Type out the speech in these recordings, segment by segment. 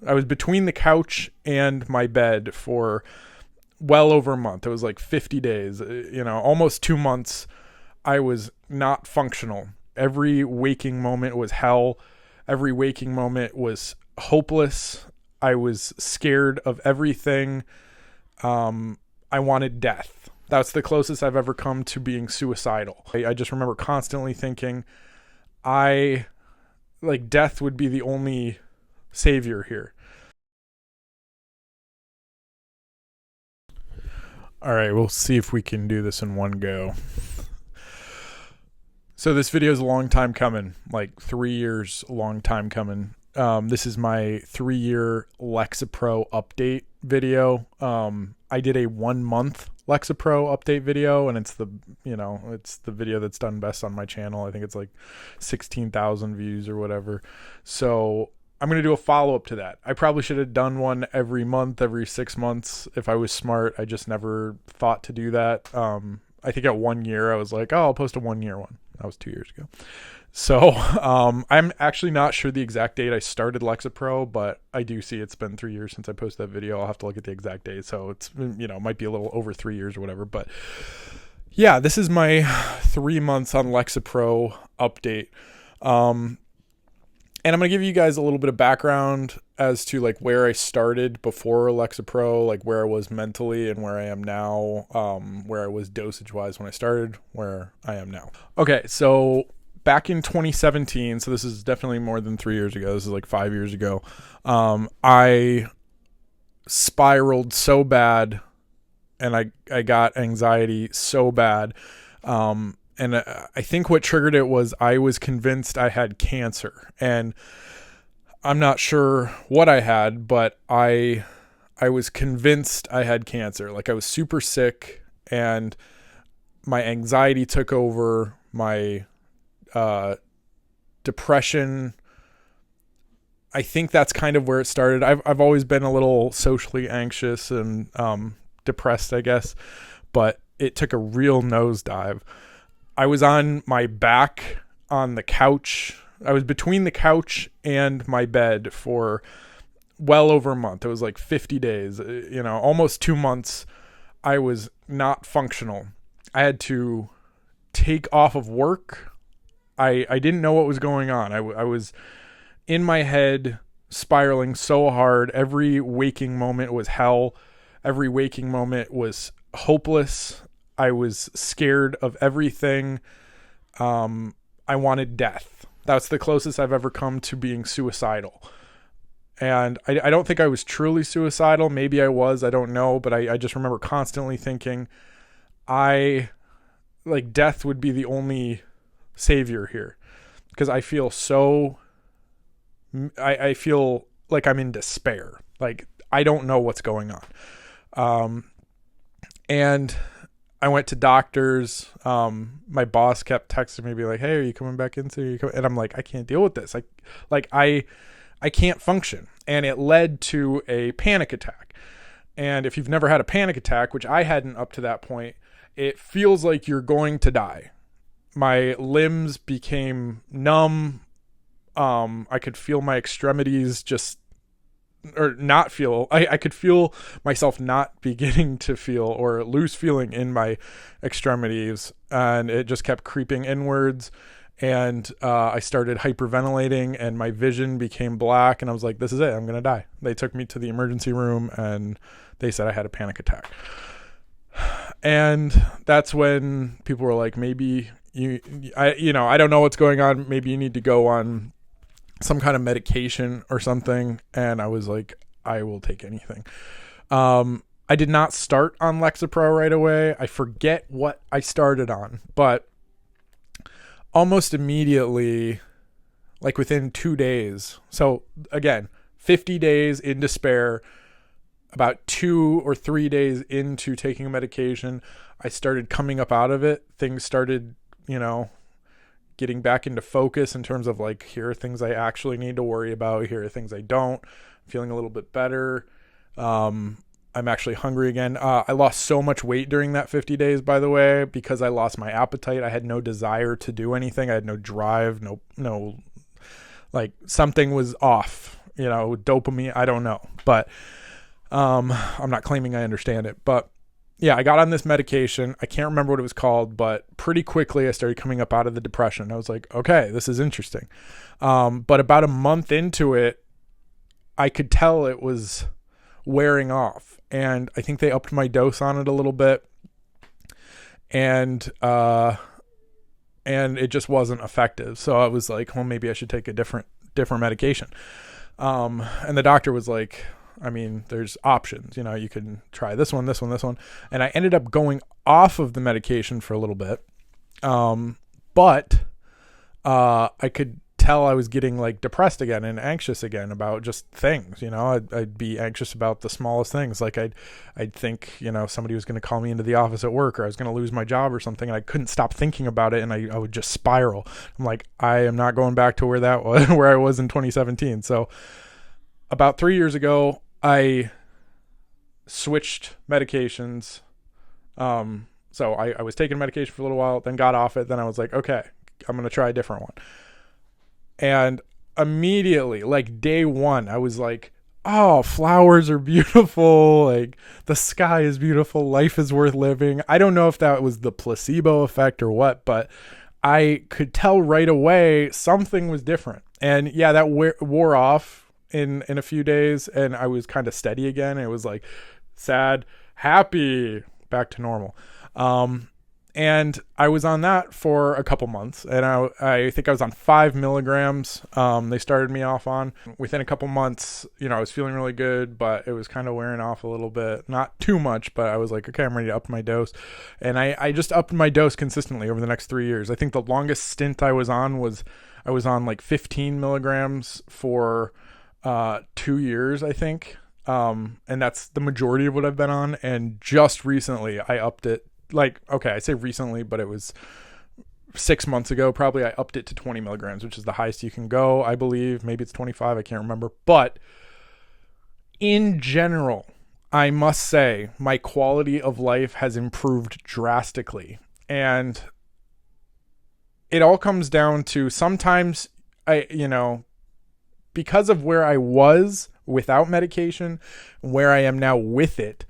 I was between the couch and my bed for well over a month. It was like 50 days, almost 2 months. I was not functional. Every waking moment was hell. Every waking moment was hopeless. I was scared of everything. I wanted death. That's the closest I've ever come to being suicidal. I just remember constantly thinking, death would be the only savior here. All right, we'll see if we can do this in one go. So this video is a long time coming, like 3 years, a long time coming. This is my 3-year Lexapro update video. I did a 1-month Lexapro update video, and it's the video that's done best on my channel. I think it's like 16,000 views or whatever. So I'm going to do a follow-up to that. I probably should have done one every month, every 6 months if I was smart. I just never thought to do that. I think at 1 year I was like, oh, I'll post a 1-year one. That was 2 years ago. So I'm actually not sure the exact date I started Lexapro, but I do see it's been 3 years since I posted that video. I'll have to look at the exact date. So it's, might be a little over 3 years or whatever. But yeah, this is my 3 months on Lexapro update. And I'm going to give you guys a little bit of background as to like where I started before Lexapro, like where I was mentally and where I am now, where I was dosage wise when I started, where I am now. Okay. So back in 2017, so this is definitely more than 3 years ago. This is like 5 years ago. I spiraled so bad and I got anxiety so bad. And I think what triggered it was I was convinced I had cancer, and I'm not sure what I had, but I was convinced I had cancer. Like I was super sick, and my anxiety took over, my depression. I think that's kind of where it started. I've always been a little socially anxious and depressed, I guess, but it took a real nosedive. I was on my back on the couch. I was between the couch and my bed for well over a month. It was like 50 days, almost 2 months. I was not functional. I had to take off of work. I didn't know what was going on. I was in my head spiraling so hard. Every waking moment was hell. Every waking moment was hopeless. I was scared of everything. I wanted death. That's the closest I've ever come to being suicidal. And I don't think I was truly suicidal. Maybe I was, I don't know. But I just remember constantly thinking, death would be the only savior here. Because I feel I feel like I'm in despair. Like, I don't know what's going on. And I went to doctors. My boss kept texting me, be like, "Hey, are you coming back in soon?" And I'm like, I can't deal with this. I can't function. And it led to a panic attack. And if you've never had a panic attack, which I hadn't up to that point, it feels like you're going to die. My limbs became numb. I could feel my extremities I could feel myself not beginning to feel or lose feeling in my extremities, and it just kept creeping inwards, and I started hyperventilating, and my vision became black, and I was like, this is it, I'm gonna die. They took me to the emergency room and they said I had a panic attack. And that's when people were like, maybe I don't know what's going on, maybe you need to go on some kind of medication or something. And I was like, I will take anything. I did not start on Lexapro right away. I forget what I started on, but almost immediately, like within 2 days. So again, 50 days in despair, about 2 or 3 days into taking a medication, I started coming up out of it. Things started, getting back into focus in terms of like, here are things I actually need to worry about. Here are things I don't. I'm feeling a little bit better. I'm actually hungry again. I lost so much weight during that 50 days, by the way, because I lost my appetite. I had no desire to do anything. I had no drive, no, like something was off. dopamine. I don't know, but I'm not claiming I understand it. But yeah, I got on this medication. I can't remember what it was called, but pretty quickly I started coming up out of the depression. I was like, okay, this is interesting. But about a month into it, I could tell it was wearing off. And I think they upped my dose on it a little bit. And it just wasn't effective. So I was like, well, maybe I should take a different medication. And the doctor was like, I mean, there's options, you can try this one. And I ended up going off of the medication for a little bit. But I could tell I was getting like depressed again and anxious again about just things, I'd be anxious about the smallest things. Like I'd think, somebody was going to call me into the office at work, or I was going to lose my job or something. And I couldn't stop thinking about it. And I would just spiral. I'm like, I am not going back to where that was, where I was in 2017. So about 3 years ago, I switched medications. So I was taking medication for a little while, then got off it. Then I was like, okay, I'm going to try a different one. And immediately, like day one, I was like, oh, flowers are beautiful. Like the sky is beautiful. Life is worth living. I don't know if that was the placebo effect or what, but I could tell right away something was different. And yeah, that wore off in a few days, and I was kind of steady again. It was like sad, happy, back to normal. And I was on that for a couple months, and I think I was on 5 milligrams. They started me off on. Within a couple months, I was feeling really good, but it was kind of wearing off a little bit. Not too much, but I was like, okay, I'm ready to up my dose. And I just upped my dose consistently over the next 3 years. I think the longest stint I was on like 15 milligrams for 2 years, I think. And that's the majority of what I've been on. And just recently I upped it. Like, okay, I say recently, but it was 6 months ago, probably. I upped it to 20 milligrams, which is the highest you can go, I believe. Maybe it's 25. I can't remember. But in general, I must say my quality of life has improved drastically. And it all comes down to sometimes because of where I was without medication, where I am now with it,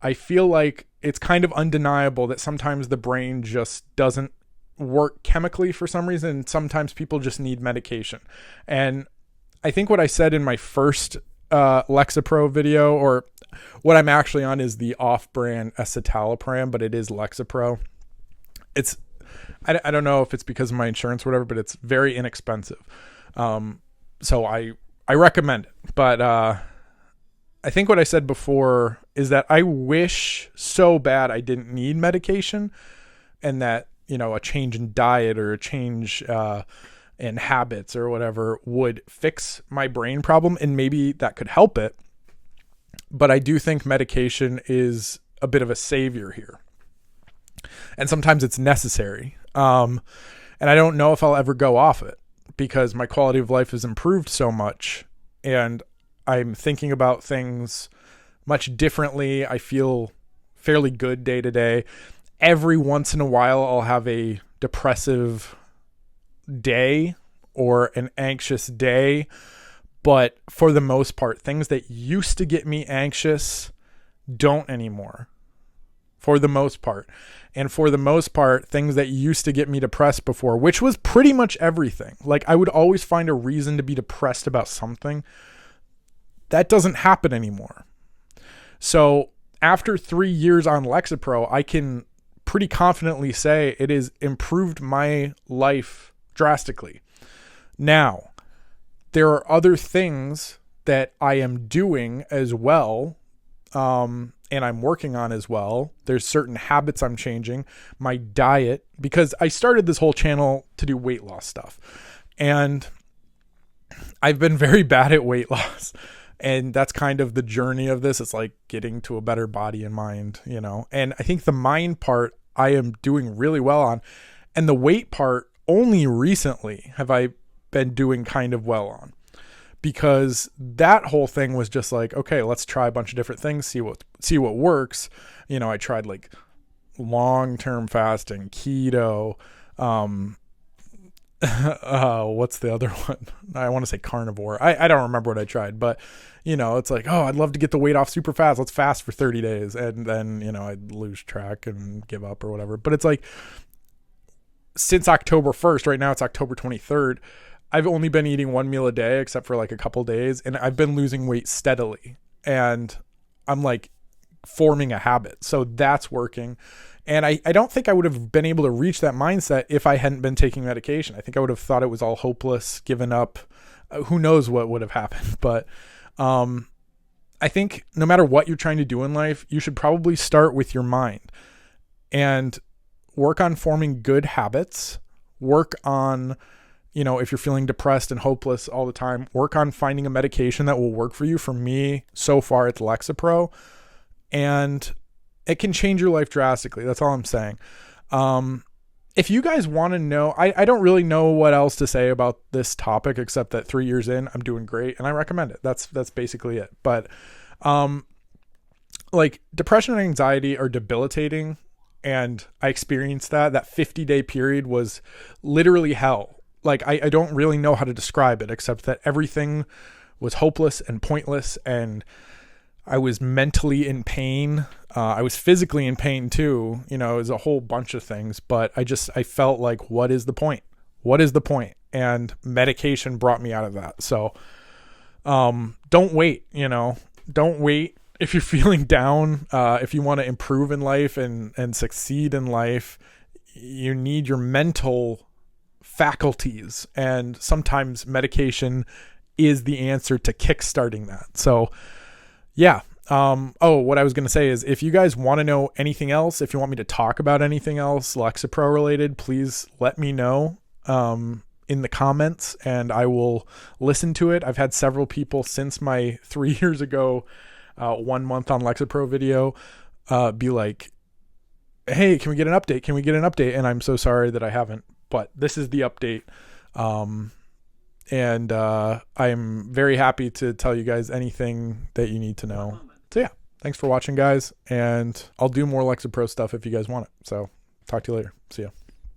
I feel like it's kind of undeniable that sometimes the brain just doesn't work chemically for some reason. Sometimes people just need medication. And I think what I said in my first Lexapro video, or what I'm actually on, is the off-brand Escitalopram, but it is Lexapro. I don't know if it's because of my insurance or whatever, but it's very inexpensive. So I recommend it. But I think what I said before is that I wish so bad I didn't need medication, and that, a change in diet or a change in habits or whatever would fix my brain problem, and maybe that could help it. But I do think medication is a bit of a savior here. And sometimes it's necessary. And I don't know if I'll ever go off it, because my quality of life has improved so much, and I'm thinking about things much differently. I feel fairly good day to day. Every once in a while, I'll have a depressive day or an anxious day. But for the most part, things that used to get me anxious don't anymore. For the most part. And for the most part, things that used to get me depressed before, which was pretty much everything. Like, I would always find a reason to be depressed about something. That doesn't happen anymore. So after 3 years on Lexapro, I can pretty confidently say it has improved my life drastically. Now, there are other things that I am doing as well, and I'm working on as well. There's certain habits I'm changing. My diet, because I started this whole channel to do weight loss stuff. And I've been very bad at weight loss. And that's kind of the journey of this. It's like getting to a better body and mind, And I think the mind part I am doing really well on. And the weight part, only recently have I been doing kind of well on. Because that whole thing was just like, okay, let's try a bunch of different things, see what works. I tried like long-term fasting, keto, What's the other one? I want to say carnivore. I don't remember what I tried, but it's like, oh, I'd love to get the weight off super fast. Let's fast for 30 days. And then, I'd lose track and give up or whatever. But it's like, since October 1st, right now it's October 23rd, I've only been eating one meal a day, except for like a couple days. And I've been losing weight steadily. And I'm like forming a habit. So that's working. And I don't think I would have been able to reach that mindset if I hadn't been taking medication. I think I would have thought it was all hopeless, given up. Who knows what would have happened. But I think no matter what you're trying to do in life, you should probably start with your mind and work on forming good habits. Work on, if you're feeling depressed and hopeless all the time, work on finding a medication that will work for you. For me, so far, it's Lexapro. And it can change your life drastically. That's all I'm saying. If you guys want to know, I don't really know what else to say about this topic, except that 3 years in, I'm doing great and I recommend it. That's basically it. But, like, depression and anxiety are debilitating. And I experienced that 50-day period was literally hell. Like, I don't really know how to describe it, except that everything was hopeless and pointless, and I was mentally in pain. I was physically in pain too. It was a whole bunch of things, but I felt like, what is the point? What is the point? And medication brought me out of that. So, don't wait, don't wait. If you're feeling down, if you want to improve in life and succeed in life, you need your mental faculties, and sometimes medication is the answer to kickstarting that. So, yeah. What I was going to say is, if you guys want to know anything else, if you want me to talk about anything else Lexapro related, please let me know in the comments and I will listen to it. I've had several people since my 3 years ago 1 month on Lexapro video be like, hey, can we get an update? Can we get an update? And I'm so sorry that I haven't, but this is the update. And I'm very happy to tell you guys anything that you need to know. So yeah, thanks for watching, guys. And I'll do more Lexapro stuff if you guys want it. So talk to you later. See ya.